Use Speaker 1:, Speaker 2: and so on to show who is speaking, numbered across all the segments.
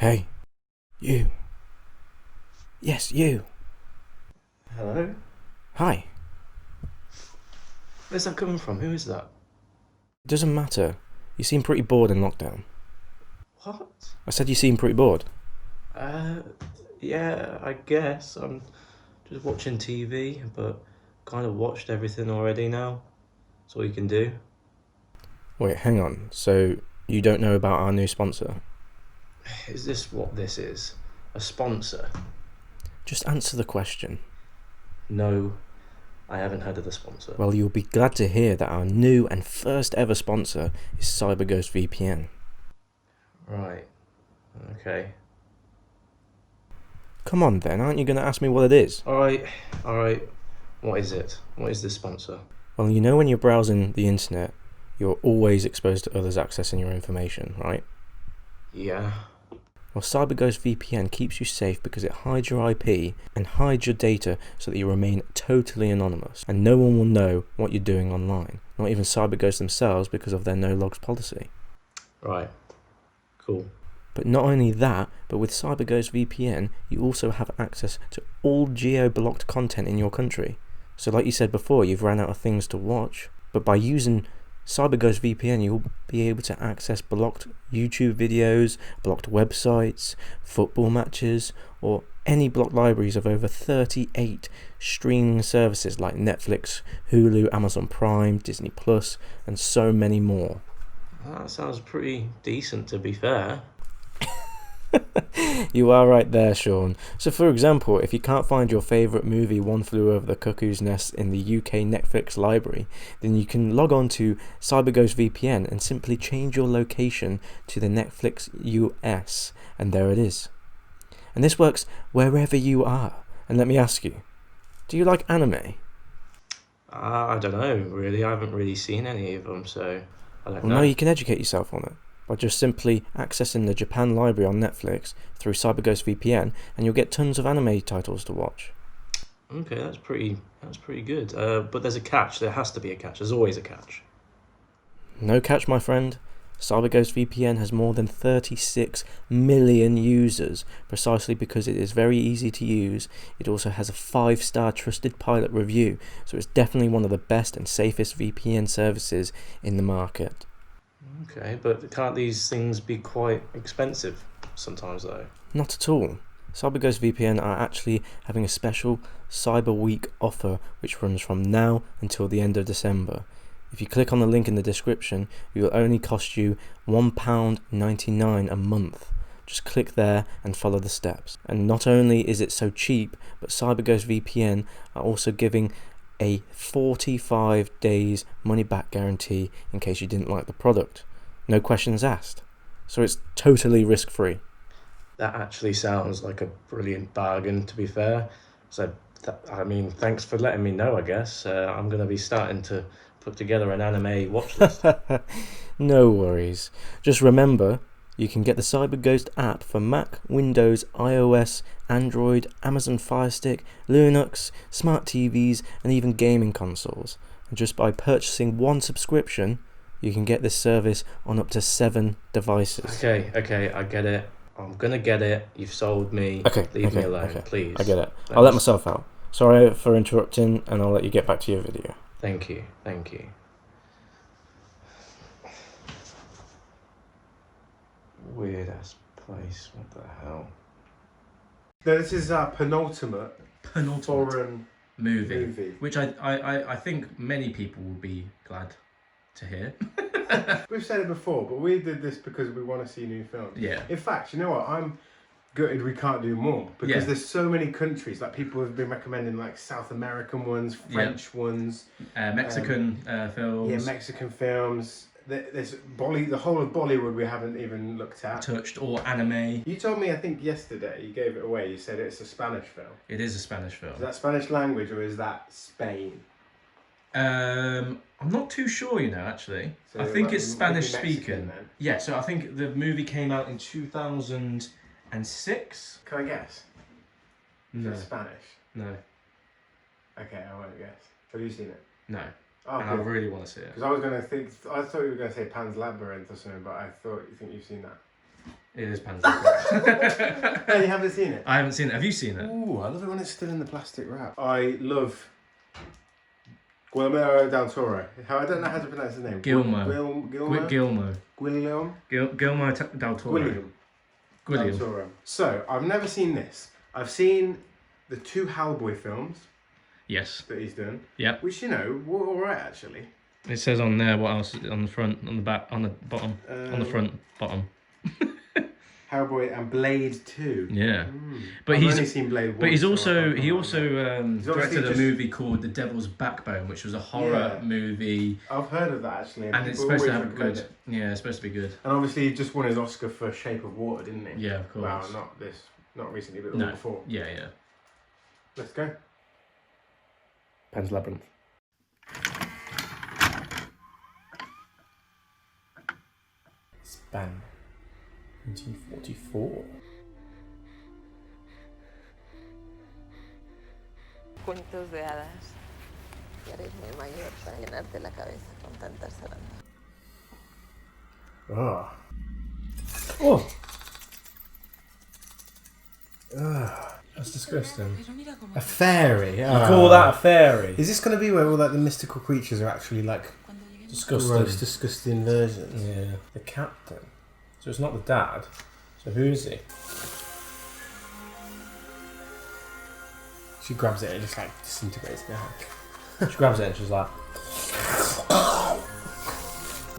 Speaker 1: Hey, you. Yes, you.
Speaker 2: Hello?
Speaker 1: Hi.
Speaker 2: Where's that coming from? Who is that?
Speaker 1: It doesn't matter. You seem pretty bored in lockdown.
Speaker 2: What?
Speaker 1: I said you seem pretty bored.
Speaker 2: Uh, yeah, I guess. I'm just watching TV, but kind of watched everything already now. That's all you can do.
Speaker 1: Wait, hang on. So, you don't know about our new sponsor?
Speaker 2: Is this what this is? A sponsor?
Speaker 1: Just answer the question.
Speaker 2: No, I haven't heard of the sponsor.
Speaker 1: Well, you'll be glad to hear that our new and first ever sponsor is CyberGhost VPN.
Speaker 2: Right. Okay.
Speaker 1: Come on then, aren't you going to ask me what it is?
Speaker 2: Alright. What is it? What is this sponsor?
Speaker 1: Well, you know when you're browsing the internet, you're always exposed to others accessing your information, right?
Speaker 2: Yeah.
Speaker 1: Well, CyberGhost VPN keeps you safe because it hides your IP and hides your data so that you remain totally anonymous and no one will know what you're doing online, not even CyberGhost themselves because of their no logs policy.
Speaker 2: Right. Cool.
Speaker 1: But not only that, but with CyberGhost VPN, you also have access to all geo-blocked content in your country. So like you said before, you've ran out of things to watch, but by using CyberGhost VPN, you'll be able to access blocked YouTube videos, blocked websites, football matches, or any blocked libraries of over 38 streaming services like Netflix, Hulu, Amazon Prime, Disney Plus, and so many more.
Speaker 2: That sounds pretty decent, to be fair.
Speaker 1: You are right there, Sean. So for example, if you can't find your favourite movie One Flew Over the Cuckoo's Nest in the UK Netflix library, then you can log on to CyberGhost VPN and simply change your location to the Netflix US, and there it is. And this works wherever you are. And let me ask you, do you like anime?
Speaker 2: I don't know, really. I haven't really seen any of them, so I don't
Speaker 1: Well, now
Speaker 2: know.
Speaker 1: you can educate yourself on it by just simply accessing the Japan library on Netflix through CyberGhost VPN, and you'll get tons of anime titles to watch.
Speaker 2: Okay, that's pretty good. But there's a catch. There has to be a catch. There's always a catch.
Speaker 1: No catch, my friend. CyberGhost VPN has more than 36 million users precisely because it is very easy to use. It also has a 5-star trusted pilot review, so it's definitely one of the best and safest VPN services in the market.
Speaker 2: Okay, but can't these things be quite expensive sometimes, though?
Speaker 1: Not at all. CyberGhost VPN are actually having a special Cyber Week offer which runs from now until the end of December. If you click on the link in the description, it will only cost you £1.99 a month. Just click there and follow the steps. And not only is it so cheap, but CyberGhost VPN are also giving a 45 days money back guarantee in case you didn't like the product. No questions asked. So it's totally risk free.
Speaker 2: That actually sounds like a brilliant bargain, to be fair. So, thanks for letting me know, I guess. I'm going to be starting to put together an anime watch list.
Speaker 1: No worries. Just remember, you can get the CyberGhost app for Mac, Windows, iOS, Android, Amazon Fire Stick, Linux, smart TVs, and even gaming consoles. And just by purchasing one subscription, you can get this service on up to 7 devices.
Speaker 2: Okay, I get it. I'm going to get it. You've sold me.
Speaker 1: Okay,
Speaker 2: Leave me alone,
Speaker 1: okay.
Speaker 2: please.
Speaker 1: I get it.
Speaker 2: Let
Speaker 1: I'll
Speaker 2: me
Speaker 1: let myself out. Sorry for interrupting, and I'll let you get back to your video.
Speaker 2: Thank you, thank you. Weird ass place. What the hell?
Speaker 3: No, this is our penultimate foreign
Speaker 2: movie, which I think many people will be glad to hear.
Speaker 3: We've said it before, but we did this because we want to see new films.
Speaker 2: Yeah.
Speaker 3: In fact, you know what? I'm gutted we can't do more because there's so many countries. Like people have been recommending like South American ones, French ones,
Speaker 2: Mexican films.
Speaker 3: Yeah, Mexican films. There's the whole of Bollywood we haven't even looked at.
Speaker 2: Touched, or anime.
Speaker 3: You told me, I think yesterday, you gave it away. You said it's a Spanish film.
Speaker 2: It is a Spanish film.
Speaker 3: Is that Spanish language or is that Spain?
Speaker 2: I'm not too sure, actually.
Speaker 3: So
Speaker 2: I think it's Spanish
Speaker 3: Mexican,
Speaker 2: speaking.
Speaker 3: then.
Speaker 2: Yeah, so I think the movie came out in 2006.
Speaker 3: Can I guess?
Speaker 2: No.
Speaker 3: It's Spanish.
Speaker 2: No.
Speaker 3: Okay, I won't guess. Have you seen it?
Speaker 2: No.
Speaker 3: Oh,
Speaker 2: and I really want to see it.
Speaker 3: Because I thought you were going to say Pan's Labyrinth or something, but I think you've seen that.
Speaker 2: It is Pan's Labyrinth.
Speaker 3: No, you haven't seen it?
Speaker 2: I haven't seen it. Have you seen it?
Speaker 3: Ooh, I love it when it's still in the plastic wrap. I love Guillermo del Toro. I don't know how to pronounce his name.
Speaker 2: Guillermo
Speaker 3: Guillermo
Speaker 2: del Toro.
Speaker 3: Del Toro. So, I've never seen this. I've seen the 2 Hellboy films.
Speaker 2: Yes.
Speaker 3: That he's done.
Speaker 2: Yep.
Speaker 3: Which, you know, were alright actually.
Speaker 2: It says on there what else on the front, on the back, on the bottom, on the front, bottom.
Speaker 3: Hellboy and Blade 2.
Speaker 2: Yeah.
Speaker 3: But I've only seen Blade 1.
Speaker 2: But he also directed a
Speaker 3: just...
Speaker 2: movie called The Devil's Backbone, which was a horror movie.
Speaker 3: I've heard of that actually.
Speaker 2: And it's supposed to have good. Yeah, it's supposed to be good.
Speaker 3: And obviously he just won his Oscar for Shape of Water, didn't he?
Speaker 2: Yeah, of course.
Speaker 3: Well, not recently, but the one before.
Speaker 2: Yeah, yeah.
Speaker 3: Let's go.
Speaker 2: Pan's Labyrinth.
Speaker 1: Span 1944.
Speaker 4: Cuentos de hadas. Ya eres muy mayor para llenarte la cabeza con tantas zarandas.
Speaker 1: Oh. Oh. That's disgusting.
Speaker 3: A fairy.
Speaker 1: You call that a fairy?
Speaker 3: Is this going to be where all like the mystical creatures are actually like
Speaker 1: Disgusting.
Speaker 3: gross, disgusting versions?
Speaker 1: Yeah. The captain. So it's not the dad. So who is he?
Speaker 3: She grabs it and it just like disintegrates down.
Speaker 1: She grabs it and she's like...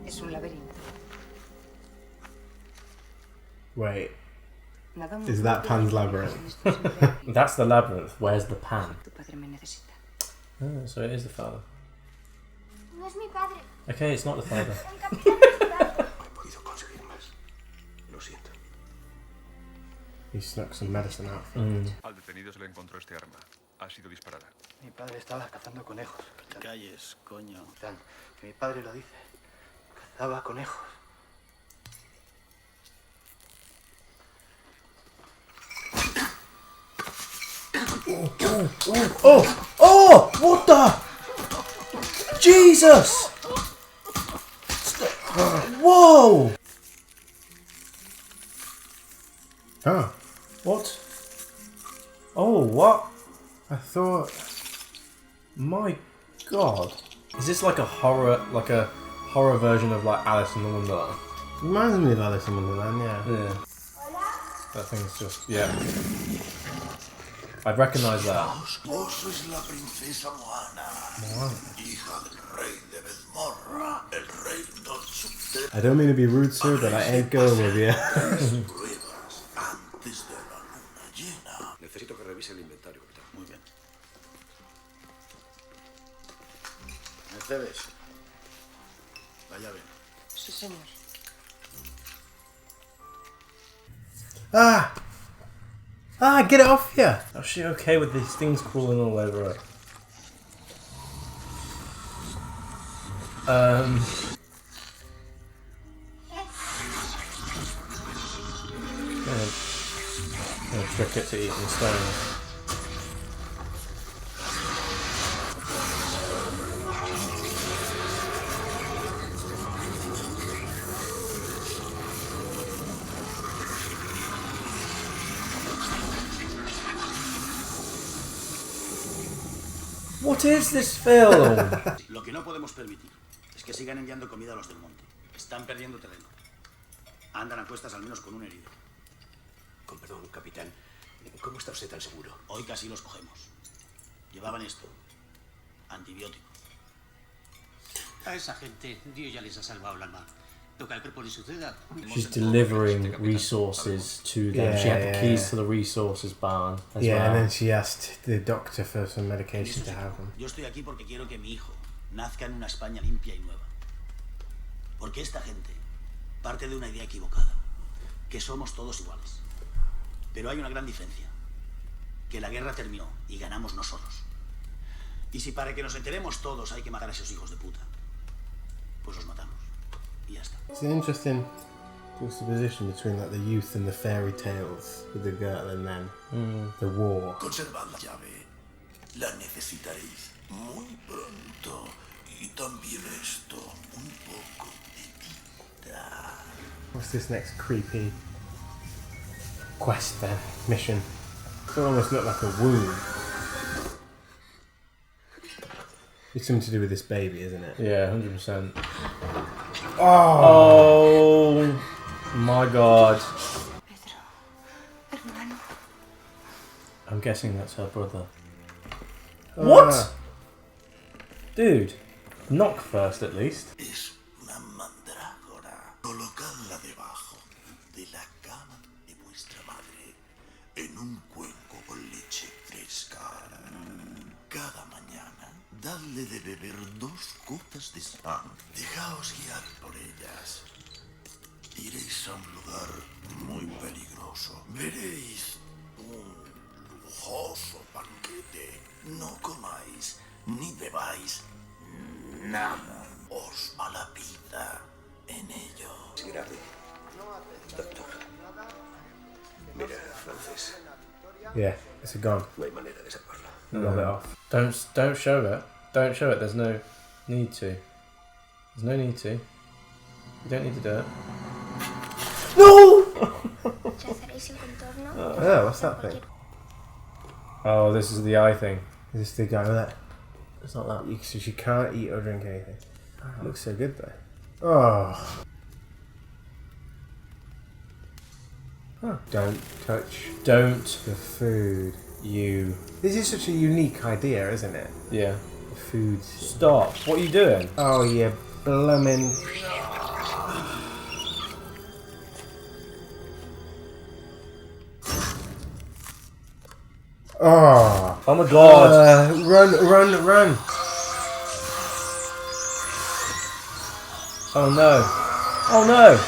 Speaker 5: Es un laberinto.
Speaker 3: Wait. Is that Pan's Labyrinth?
Speaker 1: That's the labyrinth. Where's the pan?
Speaker 5: Tu padre me necesita.
Speaker 1: Oh, so it is the father.
Speaker 6: No es mi padre.
Speaker 1: Okay, it's not the father.
Speaker 6: El capitán es mi padre.
Speaker 3: He snuck some medicine out for
Speaker 7: Al detenido se le encontró este arma. Ha sido disparada.
Speaker 8: Mi padre estaba cazando conejos. ¿Qué calles, coño? Capitán, que mi padre lo dice. Cazaba conejos.
Speaker 1: Oh! What the? Jesus! Whoa!
Speaker 3: Oh,
Speaker 1: What? Oh, what?
Speaker 3: I thought...
Speaker 1: My God. Is this like a horror version of like Alice in the Wonderland?
Speaker 3: Reminds me of Alice in Wonderland, yeah.
Speaker 1: Yeah. That thing's just, yeah. I'd recognise that.
Speaker 9: Vos sois la princesa Moana, hija del rey de Bezmorra, el reino subterráneo.
Speaker 3: I don't mean to be rude, sir, but I ain't going with you.
Speaker 9: Pruebas antes de la luna llena.
Speaker 10: Necesito que revise el inventario, capitán.
Speaker 8: Muy bien. Mercedes. La llave.
Speaker 5: Sí, señor.
Speaker 3: Get it off here!
Speaker 1: Oh, she okay with these things crawling all over her? Gonna trick it to eating stones. What is this film?
Speaker 8: Lo que no podemos permitir es que sigan enviando comida a los del monte. Están perdiendo terreno. Andan a cuestas al menos con un herido.
Speaker 10: Con perdón, capitán. ¿Cómo está usted tan seguro?
Speaker 8: Hoy casi los cogemos. Llevaban esto. Antibiótico.
Speaker 11: A esa gente, Dios ya les ha salvado el alma. Toca el cuerpo le suceda.
Speaker 1: She's delivering resources to them. She had the keys to the resources barn as well.
Speaker 3: And then she asked the doctor for some medication to have them.
Speaker 8: Yo estoy aquí porque quiero que mi hijo nazca en una España limpia y nueva. Porque esta gente parte de una idea equivocada, que somos todos iguales. Pero hay una gran diferencia, que la guerra terminó y ganamos nosotros. Y si para que nos enteremos todos hay que matar a esos hijos de puta, pues los matamos. Y ya está.
Speaker 3: It's an interesting juxtaposition between like the youth and the fairy tales with the girl and then the war.
Speaker 9: Conservad la llave. La necesitaréis muy pronto. Y también esto, un poco de tinta.
Speaker 3: What's this next creepy quest then, mission. It almost look like a wound. It's something to do with this baby, isn't it?
Speaker 1: Yeah, 100%.
Speaker 3: Oh,
Speaker 1: my god.
Speaker 5: Pedro, hermano.
Speaker 1: I'm guessing that's her brother. What? Dude, knock first at least.
Speaker 9: Es una mandrágora. Colocadla debajo de la cama de vuestra madre en un cuenco con leche fresca. Cada mañana, dadle de beber 2 gotas de sangre. Dejaos guiar por ellas. Iréis a un lugar muy peligroso. Veréis un lujoso banquete. No comáis ni bebáis nada. Os va la vida en ello.
Speaker 10: Es grave. Doctor. Mira, Francis.
Speaker 3: yeah, it's a gun.
Speaker 10: No hay manera de salvarla.
Speaker 3: Rub it off.
Speaker 1: Don't show it. Don't show it. There's no need to. There's no need to. You don't need to do it. No!
Speaker 6: Trazaréis un contorno.
Speaker 3: Oh, what's that thing?
Speaker 1: Oh, this is the eye thing.
Speaker 3: Is this the guy with that?
Speaker 1: It's not that.
Speaker 3: So she can't eat or drink anything. It looks so good though. Oh. Huh. Don't touch
Speaker 1: Don't
Speaker 3: the food.
Speaker 1: you.
Speaker 3: This is such a unique idea, isn't it?
Speaker 1: Yeah.
Speaker 3: The food.
Speaker 1: Stop. What are you doing?
Speaker 3: Oh, yeah, bloomin'. Oh.
Speaker 1: Oh my god.
Speaker 3: Run.
Speaker 1: Oh no. Oh no.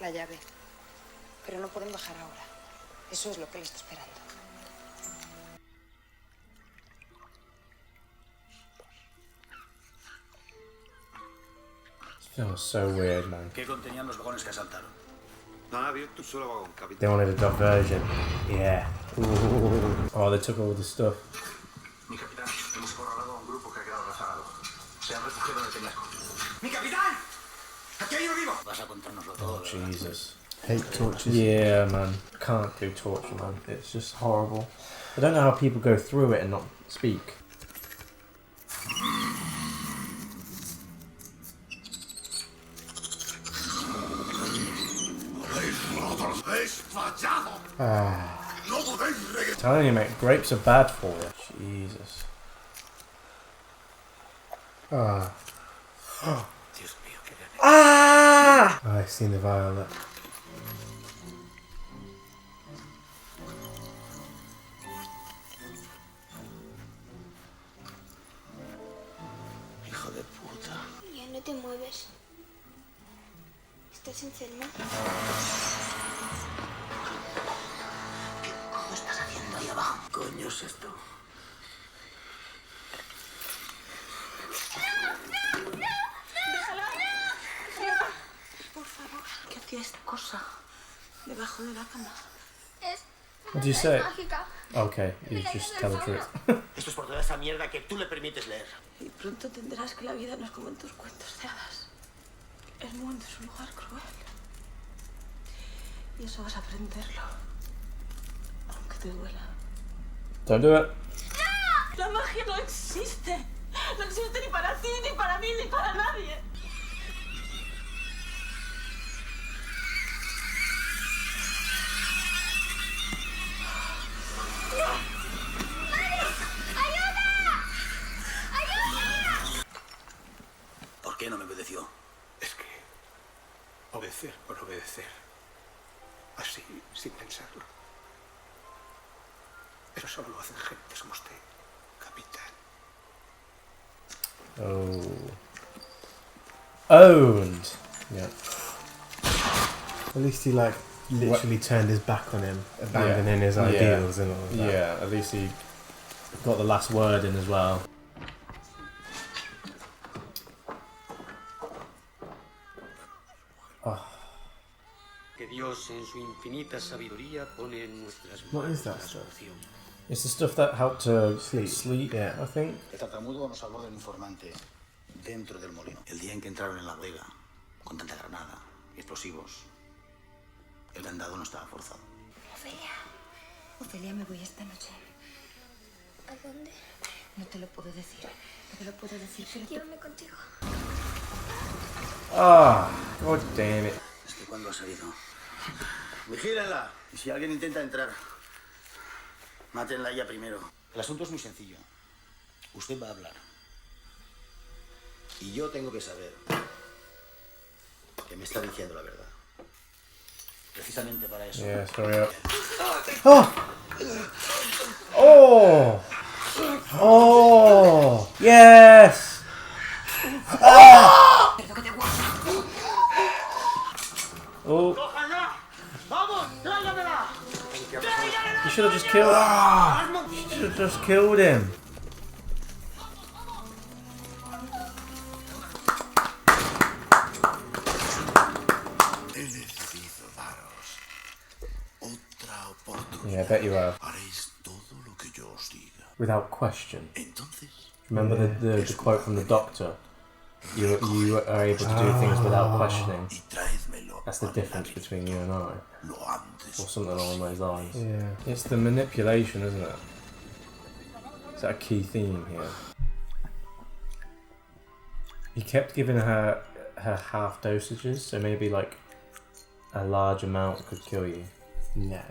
Speaker 5: La llave. Pero no pueden bajar ahora. Eso es lo que le está esperando.
Speaker 1: This feels so weird, man.
Speaker 8: ¿Qué contenían los vagones que asaltaron?
Speaker 7: No ha abierto un solo vagón,
Speaker 3: They
Speaker 7: capitán.
Speaker 3: wanted a diversion. Yeah. Ooh.
Speaker 1: Oh, they took all the stuff.
Speaker 9: Mi capitán, hemos corralado a un grupo que ha quedado rezagado. Se han refugiado en el peñasco. ¡Mi capitán! ¡Aquí hay uno vivo!
Speaker 8: Vas a contárnoslo todo, ¿verdad?
Speaker 1: Jesus.
Speaker 3: Hate torches.
Speaker 1: Yeah, man. Can't do torture, man. It's just horrible. I don't know how people go through it and not speak.
Speaker 3: Ah.
Speaker 9: ¡No podéis regresar!
Speaker 1: Telling you, mate, grapes are bad for you. Jesus.
Speaker 3: Ah.
Speaker 10: Dios mío, qué bien.
Speaker 1: Ah!
Speaker 3: Oh, I've seen the violet.
Speaker 8: Hijo de puta.
Speaker 6: Ya no te mueves. ¿Estás enferma?
Speaker 8: ¿Qué coño estás haciendo ahí abajo?
Speaker 10: Coño es esto.
Speaker 5: Por favor, ¿qué hacía esta cosa debajo de la cama?
Speaker 1: What do you say?
Speaker 6: Mágica.
Speaker 1: Okay, you just tell the truth.
Speaker 8: Esto es por toda esa mierda que tú le permites leer.
Speaker 5: Y pronto entenderás que la vida no es como en tus cuentos de hadas. El mundo es un lugar cruel. Y eso vas a aprenderlo. Aunque te duela.
Speaker 1: Don't do it.
Speaker 5: La magia no existe. No existe ni para ti, ni para mí, ni para nadie.
Speaker 8: ¿Por qué no me obedeció?
Speaker 10: Es que obedecer por obedecer. Así, sin pensarlo. Pero solo lo hacen gentes como usted, capitán.
Speaker 1: Oh. Owned. Yeah.
Speaker 3: At least he like literally turned his back on him, abandoning his ideals and all of that.
Speaker 1: Yeah, at least he got the last word in as well.
Speaker 11: Que Dios en su infinita sabiduría pone en nuestras
Speaker 3: What
Speaker 11: manos
Speaker 3: is that
Speaker 11: la
Speaker 3: stuff?
Speaker 11: solución.
Speaker 1: It's the stuff that helped to sleep,
Speaker 3: Yeah.
Speaker 1: I think.
Speaker 8: El tartamudo nos habló del informante dentro del molino. El día en que entraron en la bodega, con tanta granada y explosivos, el candado no estaba forzado.
Speaker 5: Ofelia. Ofelia, me voy esta noche.
Speaker 6: ¿A dónde?
Speaker 5: No te lo puedo decir. No te lo puedo decir, pero...
Speaker 6: Llévame contigo.
Speaker 1: Ah, god damn it.
Speaker 8: ¿Desde cuándo ha salido? ¡Vigílenla! Y si alguien intenta entrar, mátenla ella primero. El asunto es muy sencillo. Usted va a hablar. Y yo tengo que saber que me está diciendo la verdad. Precisamente para eso.
Speaker 1: Yeah, sorry. Oh! Oh! Oh! Yes! Ah! Oh! You should have just killed him. You should have just killed him.
Speaker 9: He decidido daros otra oportunidad.
Speaker 1: Yeah, I bet you have.
Speaker 9: Haréis todo lo que yo os diga.
Speaker 1: Without question.
Speaker 9: Entonces,
Speaker 1: Remember the quote from the doctor? You are able to do things without questioning.
Speaker 9: y traédmelo
Speaker 1: That's the
Speaker 9: al
Speaker 1: difference
Speaker 9: Labyrinth
Speaker 1: between you and I.
Speaker 9: lo antes.
Speaker 1: Or something along those lines.
Speaker 3: Yeah.
Speaker 1: It's the manipulation, isn't it? Is that a key theme here? He kept giving her half dosages, so maybe like a large amount could kill you.
Speaker 3: Nah.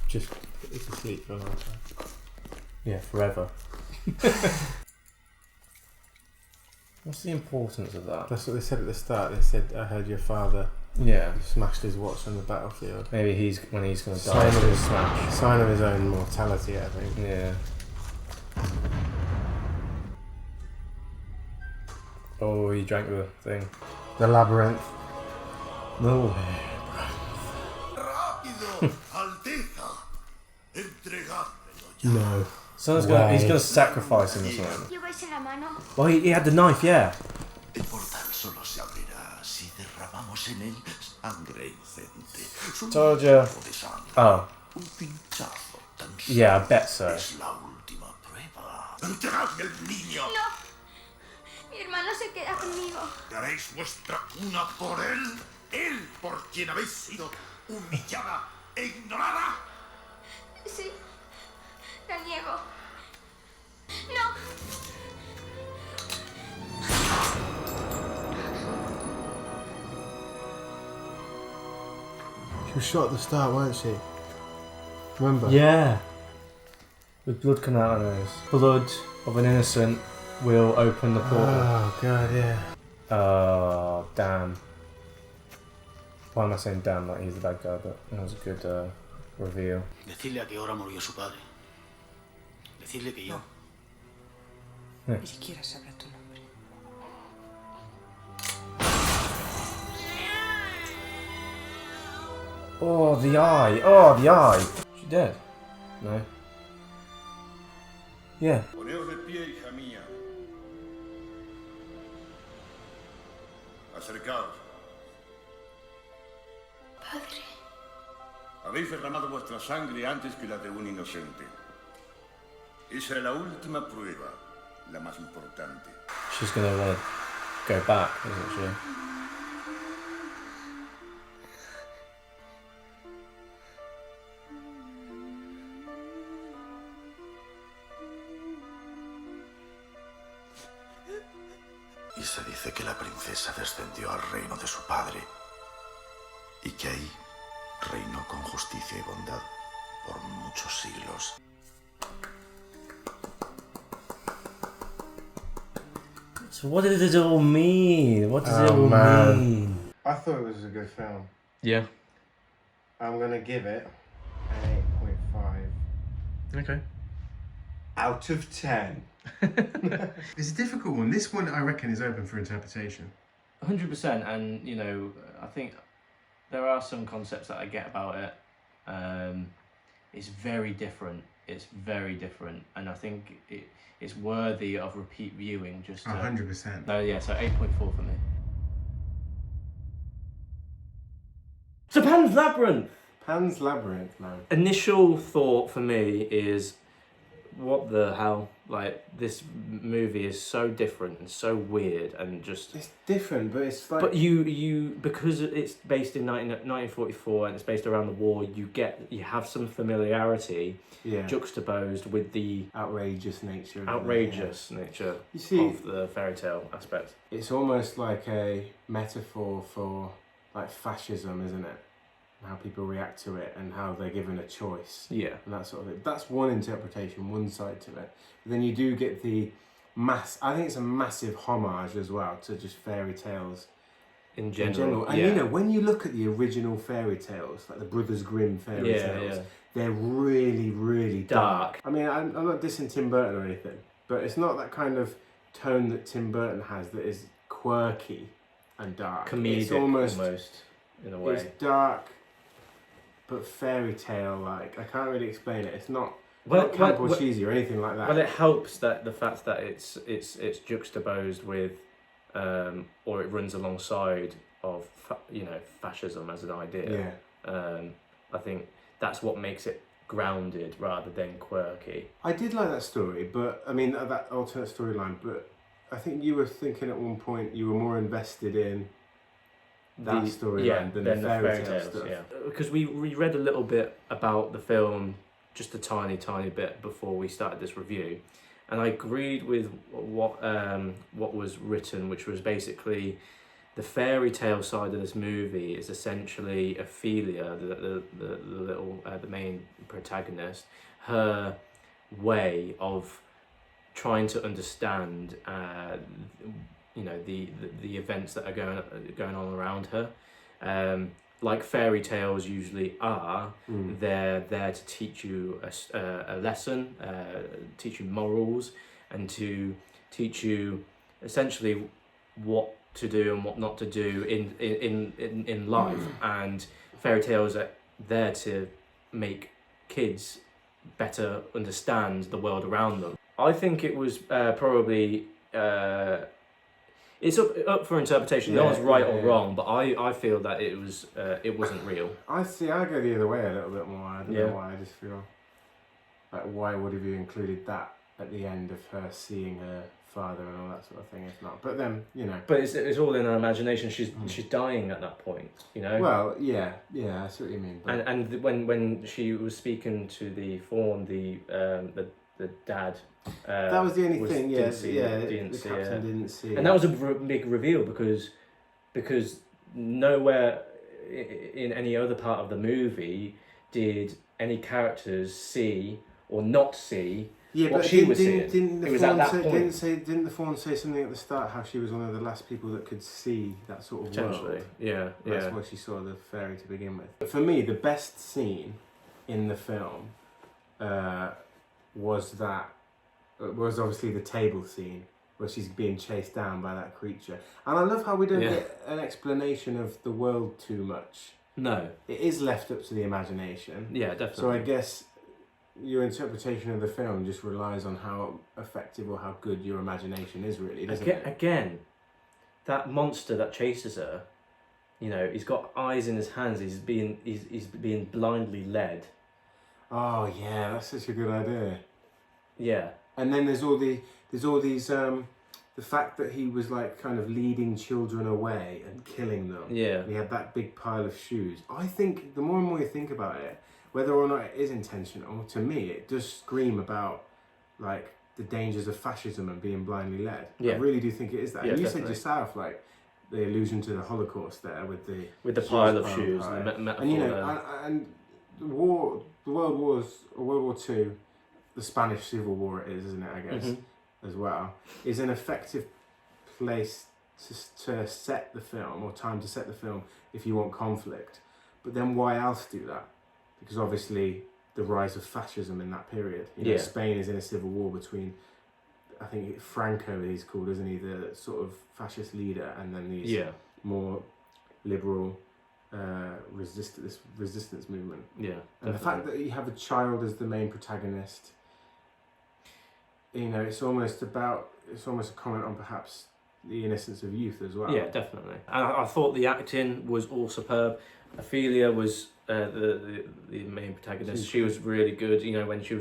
Speaker 3: Just put it to sleep for a long time.
Speaker 1: Yeah, forever. What's the importance of that?
Speaker 3: That's what they said at the start. They said, I heard your father
Speaker 1: Yeah.
Speaker 3: smashed his watch on the battlefield.
Speaker 1: Maybe when he's gonna die,
Speaker 3: Sign
Speaker 1: he's
Speaker 3: of
Speaker 1: gonna
Speaker 3: his
Speaker 1: smash.
Speaker 3: Sign of his own mortality, I think.
Speaker 1: Yeah. Oh, he drank the thing.
Speaker 3: The Labyrinth.
Speaker 1: No.
Speaker 9: ¡Rápido! ¡Alteza! ¡Entregadmelo ya!
Speaker 3: No.
Speaker 1: He's gonna sacrifice him or something.
Speaker 6: ¿Lleváis en la mano?
Speaker 1: Well, he had the knife, yeah.
Speaker 9: El portal solo se abrirá si derramamos en él sangre inocente. Solo
Speaker 1: Told
Speaker 9: un
Speaker 1: ya.
Speaker 9: poco de sangre.
Speaker 1: Oh.
Speaker 9: Un pinchazo tan
Speaker 1: Yeah, I bet so.
Speaker 9: Es la última prueba. ¡Entregadme el niño!
Speaker 6: No. Mi hermano se queda conmigo.
Speaker 9: ¿Daréis vuestra cuna por él? ¿Él por quien habéis sido humillada e ignorada?
Speaker 6: Sí. La niego. No.
Speaker 3: She was shot at the start, weren't she? Remember?
Speaker 1: Yeah. With blood coming out of her nose. Blood of an innocent will open the portal.
Speaker 3: Oh, God, yeah.
Speaker 1: Oh, damn. Why am I saying damn like he's the bad guy, but that was a good reveal.
Speaker 8: Decirle a qué hora murió su padre. Decirle que yo.
Speaker 5: Ni siquiera sabrá tu nombre.
Speaker 1: Oh, the eye. Oh, the eye. She dead? No. Yeah.
Speaker 12: Poneos de pie, hija mía. Acercaos.
Speaker 6: Padre.
Speaker 12: Habéis derramado vuestra sangre antes que la de un inocente. Esa es la última prueba, la más importante.
Speaker 1: She's gonna want to go back, isn't she?
Speaker 9: Y se dice que la princesa descendió al reino de su padre y que ahí reinó con justicia y bondad por muchos siglos.
Speaker 1: So what does it all mean? What does it all
Speaker 3: man.
Speaker 1: mean?
Speaker 3: I thought it was a good film.
Speaker 1: Yeah.
Speaker 3: I'm going to give it an 8.5.
Speaker 1: Okay.
Speaker 3: Out of 10. It's a difficult one. This one, I reckon, is open for interpretation.
Speaker 1: 100%, and you know, I think there are some concepts that I get about it. It's very different. It's very different, and I think it's worthy of repeat viewing. Just
Speaker 3: 100%.
Speaker 1: No, yeah. So 8.4 for me. So Pan's Labyrinth.
Speaker 3: Pan's Labyrinth, man.
Speaker 1: Initial thought for me is, what the hell? Like, this movie is so different and so weird and just...
Speaker 3: It's different, but it's like...
Speaker 1: But you because it's based in 1944 and it's based around the war, you have some familiarity juxtaposed with the...
Speaker 3: outrageous nature.
Speaker 1: Nature
Speaker 3: you see,
Speaker 1: of the fairy tale aspect.
Speaker 3: It's almost like a metaphor for, like, fascism, isn't it? How people react to it and how they're given a choice.
Speaker 1: Yeah.
Speaker 3: And that sort of thing. That's one interpretation, one side to it. But then you do get the I think it's a massive homage as well to just fairy tales
Speaker 1: in general.
Speaker 3: And you know, when you look at the original fairy tales, like the Brothers Grimm fairy tales, they're really, really dark. I mean, I'm not dissing Tim Burton or anything, but it's not that kind of tone that Tim Burton has that is quirky and dark.
Speaker 1: Comedic,
Speaker 3: it's almost
Speaker 1: in a way.
Speaker 3: It's dark, but fairy tale like. I can't really explain it. It's not camp or cheesy or anything like that.
Speaker 1: Well, it helps that the fact that it's juxtaposed with, or it runs alongside of fascism as an idea. I think that's what makes it grounded rather than quirky.
Speaker 3: I did like that story, but I mean that alternate storyline. But I think you were thinking at one point you were more invested in that storyline than the fairy tale stuff.
Speaker 1: Yeah, because we read a little bit about the film, just a tiny bit before we started this review, and I agreed with what was written, which was basically the fairy tale side of this movie is essentially Ophelia, the main protagonist, her way of trying to understand the events that are going on around her. Like fairy tales usually are, they're there to teach you a lesson, teach you morals, and to teach you essentially what to do and what not to do in life. And fairy tales are there to make kids better understand the world around them. I think it was probably... it's up for interpretation. No one's right or wrong, but I feel that it wasn't real.
Speaker 3: I go the other way a little bit more. I don't know why. I just feel like, why would have you included that at the end of her seeing her father and all that sort of thing? If not, but then
Speaker 1: But it's all in her imagination. She's dying at that point.
Speaker 3: Well, yeah, I see what you mean. But...
Speaker 1: And when she was speaking to the fawn, the dad.
Speaker 3: That was the only thing.
Speaker 1: Didn't see
Speaker 3: didn't see.
Speaker 1: And that was a big reveal because nowhere in any other part of the movie did any characters see or not see what she was seeing.
Speaker 3: Didn't the fawn say something at the start how she was one of the last people that could see that sort of world? That's why she saw the fairy to begin with. But for me, the best scene in the film was obviously the table scene where she's being chased down by that creature. And I love how we don't get an explanation of the world too much.
Speaker 1: No.
Speaker 3: It is left up to the imagination.
Speaker 1: Yeah, definitely.
Speaker 3: So I guess your interpretation of the film just relies on how effective or how good your imagination is, really, doesn't it?
Speaker 1: Again, that monster that chases her, he's got eyes in his hands, he's being blindly led.
Speaker 3: Oh yeah, that's such a good idea.
Speaker 1: Yeah.
Speaker 3: And then there's all these the fact that he was like kind of leading children away and killing them.
Speaker 1: Yeah.
Speaker 3: And he had that big pile of shoes. I think the more and more you think about it, whether or not it is intentional, to me it does scream about like the dangers of fascism and being blindly led.
Speaker 1: Yeah.
Speaker 3: I really do think it is that.
Speaker 1: Yeah,
Speaker 3: and you
Speaker 1: definitely.
Speaker 3: said yourself like the allusion to the Holocaust there with the
Speaker 1: pile of shoes and the metaphor.
Speaker 3: And the World War II, the Spanish Civil War it is, isn't it, I guess, as well, is an effective place to set the film, or time to set the film if you want conflict. But then why else do that? Because obviously the rise of fascism in that period. Spain is in a civil war between, I think Franco he's called, isn't he, the sort of fascist leader, and then these more liberal resistance movement.
Speaker 1: Yeah.
Speaker 3: And the fact that you have a child as the main protagonist, it's almost a comment on perhaps the innocence of youth as well.
Speaker 1: Yeah, definitely. And I thought the acting was all superb. Ophelia was the main protagonist. She was really good. You know, when she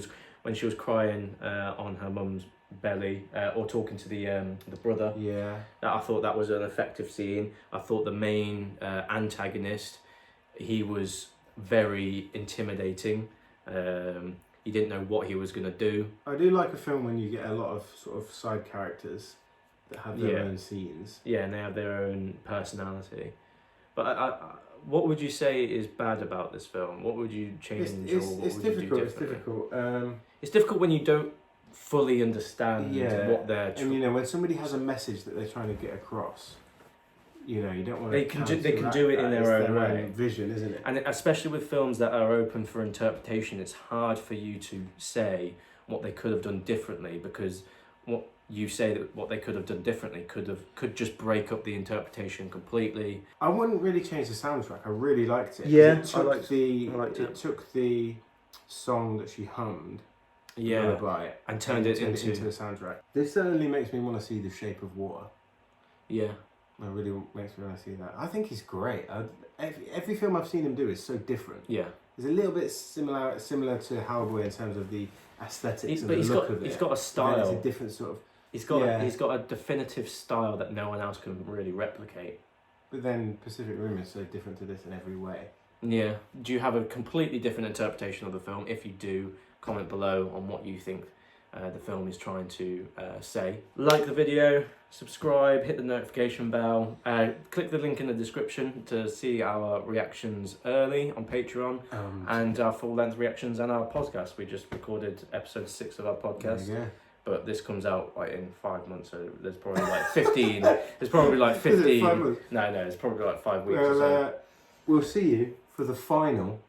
Speaker 1: was crying on her mum's belly or talking to the brother.
Speaker 3: Yeah.
Speaker 1: I thought that was an effective scene. I thought the main antagonist, he was very intimidating. You didn't know what he was going to do.
Speaker 3: I do like a film when you get a lot of sort of side characters that have their own scenes.
Speaker 1: Yeah, and they have their own personality. But what would you say is bad about this film? What would you change?
Speaker 3: It's difficult. It's difficult.
Speaker 1: It's difficult when you don't fully understand what they're.
Speaker 3: And you know, when somebody has a message that they're trying to get across, you know, you don't want to.
Speaker 1: They can do it in their own way.
Speaker 3: Vision, isn't it?
Speaker 1: And especially with films that are open for interpretation, it's hard for you to say what they could have done differently, because what you say that what they could have done differently could just break up the interpretation completely.
Speaker 3: I wouldn't really change the soundtrack. I really liked it.
Speaker 1: Yeah,
Speaker 3: it took the song that she hummed, Lullaby,
Speaker 1: and turned it into
Speaker 3: the soundtrack. This certainly makes me want to see The Shape of Water.
Speaker 1: Yeah.
Speaker 3: It really makes me want to see that. I think he's great. Every film I've seen him do is so different.
Speaker 1: Yeah.
Speaker 3: There's a little bit similar to Hellboy in terms of the aesthetics and the look of it.
Speaker 1: He's got a style.
Speaker 3: It's a different sort of.
Speaker 1: He's got a definitive style that no one else can really replicate.
Speaker 3: But then Pacific Rim is so different to this in every way.
Speaker 1: Yeah. Do you have a completely different interpretation of the film? If you do, comment below on what you think the film is trying to say. Like the video, subscribe, hit the notification bell, click the link in the description to see our reactions early on Patreon and our full-length reactions and our podcast. We just recorded episode 6 of our podcast.
Speaker 3: Yeah.
Speaker 1: But this comes out like in 5 months, so there's probably like 15. There's probably like 15.
Speaker 3: Is it 5 months?
Speaker 1: No, it's probably like 5 weeks or so.
Speaker 3: We'll see you for the final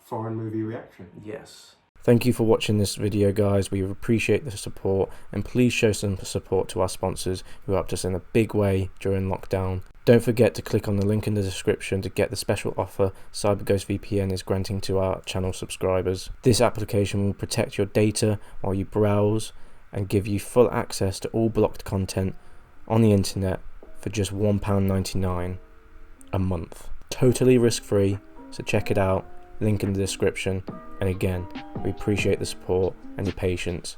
Speaker 3: foreign movie reaction.
Speaker 1: Yes. Thank you for watching this video, guys. We appreciate the support, and please show some support to our sponsors who helped us in a big way during lockdown. Don't forget to click on the link in the description to get the special offer CyberGhost VPN is granting to our channel subscribers. This application will protect your data while you browse and give you full access to all blocked content on the internet for just £1.99 a month. Totally risk-free, so check it out, link in the description. And again, we appreciate the support and your patience.